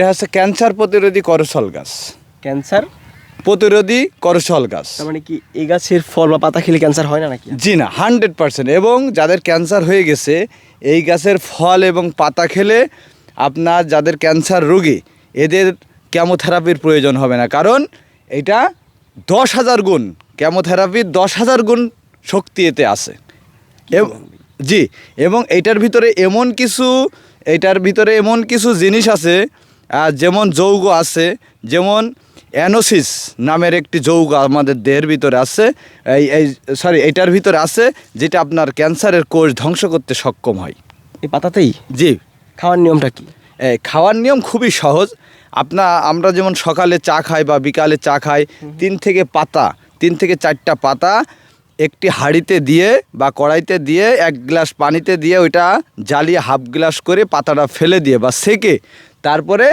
এটা হচ্ছে ক্যান্সার প্রতিরোধী করসল গাছ। ক্যান্সার প্রতিরোধী করসল গাছ। তার মানে কি এই গাছের ফল বা পাতা খেলে ক্যান্সার হয় না নাকি? জি না, 100%। এবং যাদের ক্যান্সার হয়ে গেছে এই গাছের ফল এবং পাতা খেলে আপনার যাদের ক্যান্সার রোগী এদের কেমোথেরাপির প্রয়োজন হবে না, কারণ এটা 10,000 গুণ কেমোথেরাপির 10,000 গুণ শক্তি এতে আছে। জি, এবং এটার ভিতরে এমন কিছু জিনিস আছে, যেমন যৌগ আছে, যেমন অ্যানোসিস নামের একটি যৌগ আমাদের দেহের ভিতরে আছে, এটার ভিতরে আছে, যেটা আপনার ক্যান্সারের কোষ ধ্বংস করতে সক্ষম হয় এই পাতাতেই। জি। খাওয়ার নিয়মটা কি? খাওয়ার নিয়ম খুবই সহজ। আমরা যেমন সকালে চা খাই বা বিকালে চা খাই, 3 থেকে 4টা পাতা একটি হাঁড়িতে দিয়ে বা কড়াইতে দিয়ে 1 গ্লাস পানিতে দিয়ে ওইটা জ্বালিয়ে হাফ গ্লাস করে পাতাটা ফেলে দিয়ে বা সেকে তারপরে